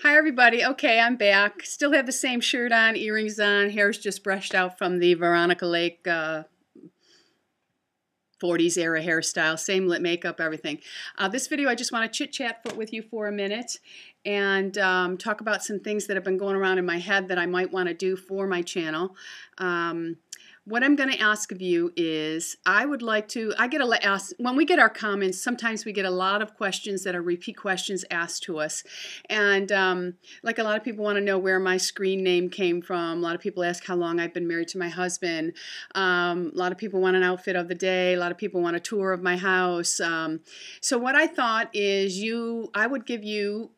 Hi everybody. Okay, I'm back. Still have the same shirt on, earrings on, hair's just brushed out from the Veronica Lake 40s era hairstyle, same lip makeup, everything. This video I just want to chit-chat with you for a minute and talk about some things that have been going around in my head that I might want to do for my channel. What I'm going to ask of you is, when we get our comments, sometimes we get a lot of questions that are repeat questions asked to us. And like a lot of people want to know where my screen name came from. A lot of people ask how long I've been married to my husband. A lot of people want an outfit of the day. A lot of people want a tour of my house. So what I thought is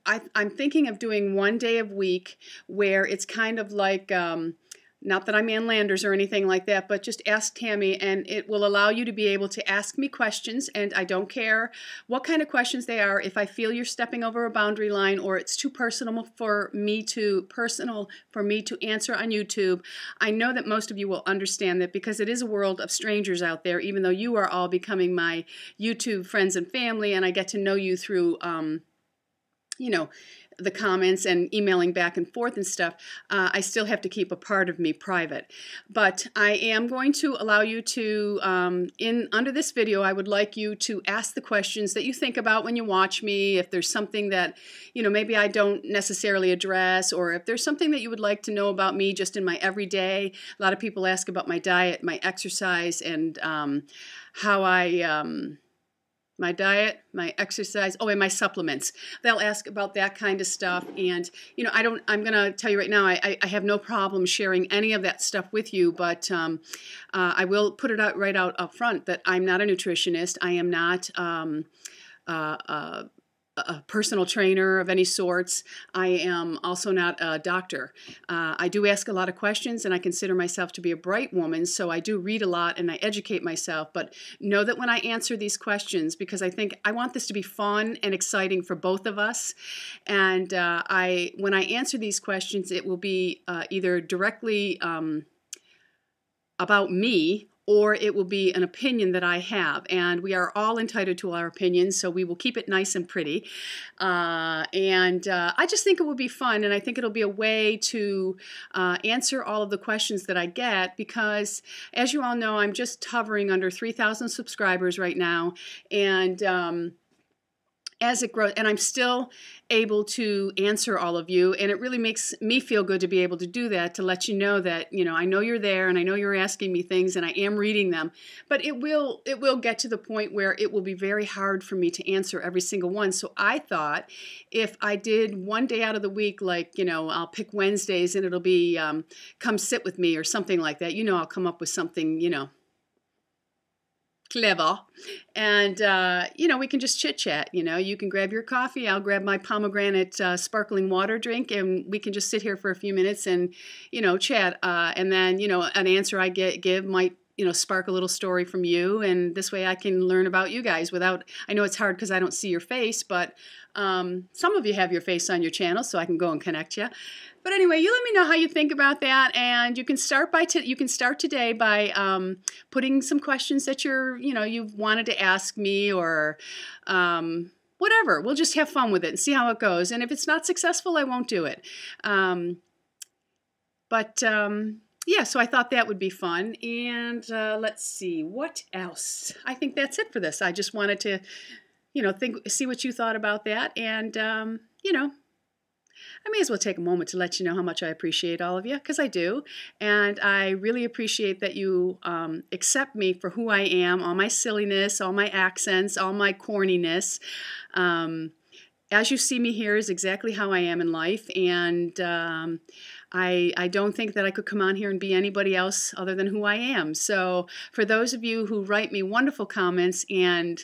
I'm thinking of doing one day a week where it's kind of like, not that I'm Ann Landers or anything like that, but just ask Tammy, and it will allow you to be able to ask me questions, and I don't care what kind of questions they are. If I feel you're stepping over a boundary line or it's too personal for me to answer on YouTube, I know that most of you will understand that because it is a world of strangers out there, even though you are all becoming my YouTube friends and family, and I get to know you through, the comments and emailing back and forth and stuff, I still have to keep a part of me private. But I am going to allow you to, under this video, I would like you to ask the questions that you think about when you watch me. If there's something that, maybe I don't necessarily address, or if there's something that you would like to know about me just in my everyday. A lot of people ask about my diet, my exercise, and how my diet, my exercise, and my supplements. They'll ask about that kind of stuff. And, I'm going to tell you right now, I have no problem sharing any of that stuff with you, but I will put it out right out up front that I'm not a nutritionist. I am not a personal trainer of any sorts. I am also not a doctor. I do ask a lot of questions, and I consider myself to be a bright woman, so I do read a lot and I educate myself. But know that when I answer these questions, because I want this to be fun and exciting for both of us, and when I answer these questions, it will be either directly about me, or it will be an opinion that I have. And we are all entitled to our opinions, so we will keep it nice and pretty. I just think it will be fun, and I think it'll be a way to answer all of the questions that I get, because as you all know, I'm just hovering under 3,000 subscribers right now, and as it grows, and I'm still able to answer all of you, and it really makes me feel good to be able to do that, to let you know that, I know you're there, and I know you're asking me things, and I am reading them, but it will get to the point where it will be very hard for me to answer every single one. So I thought if I did one day out of the week, like, I'll pick Wednesdays, and it'll be come sit with me or something like that. I'll come up with something, clever, and we can just chit chat. You can grab your coffee, I'll grab my pomegranate sparkling water drink, and we can just sit here for a few minutes and chat, and then an answer I give might spark a little story from you, and this way I can learn about you guys without, I know it's hard because I don't see your face, but some of you have your face on your channel, so I can go and connect you. But anyway, you let me know how you think about that, and you can start today by putting some questions that you've wanted to ask me, or whatever. We'll just have fun with it and see how it goes. And if it's not successful, I won't do it. Yeah, so I thought that would be fun. And let's see, what else? I think that's it for this. I just wanted to, see what you thought about that, and I may as well take a moment to let you know how much I appreciate all of you, because I do. And I really appreciate that you accept me for who I am, all my silliness, all my accents, all my corniness. As you see me here is exactly how I am in life, and I don't think that I could come on here and be anybody else other than who I am. So for those of you who write me wonderful comments and,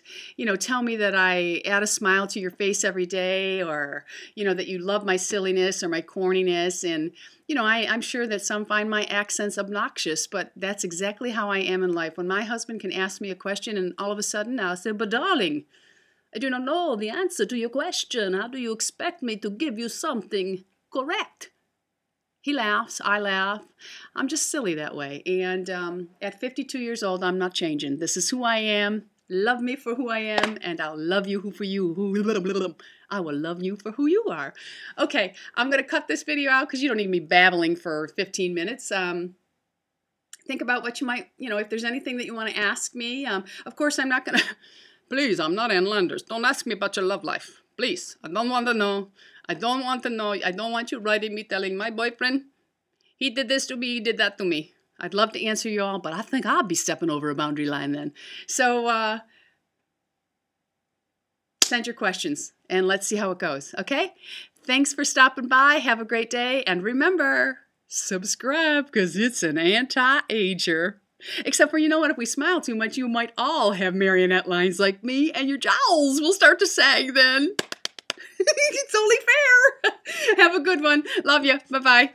tell me that I add a smile to your face every day, or, that you love my silliness or my corniness, and, I'm sure that some find my accents obnoxious, but that's exactly how I am in life. When my husband can ask me a question and all of a sudden I'll say, "But darling, I do not know the answer to your question. How do you expect me to give you something correct?" He laughs, I laugh. I'm just silly that way. And at 52 years old, I'm not changing. This is who I am. Love me for who I am, and I'll love you for you. I will love you for who you are. Okay, I'm going to cut this video out because you don't need me babbling for 15 minutes. Think about what you might, if there's anything that you want to ask me. Of course, I'm not going to, please, I'm not Ann Landers. Don't ask me about your love life. Please, I don't want to know. I don't want to know. I don't want you writing me telling my boyfriend, he did this to me, he did that to me. I'd love to answer you all, but I think I'll be stepping over a boundary line then. So send your questions, and let's see how it goes, okay? Thanks for stopping by. Have a great day, and remember, subscribe, because it's an anti-ager. Except for, you know what, if we smile too much, you might all have marionette lines like me, and your jowls will start to sag then. It's only fair. Have a good one. Love you. Bye-bye.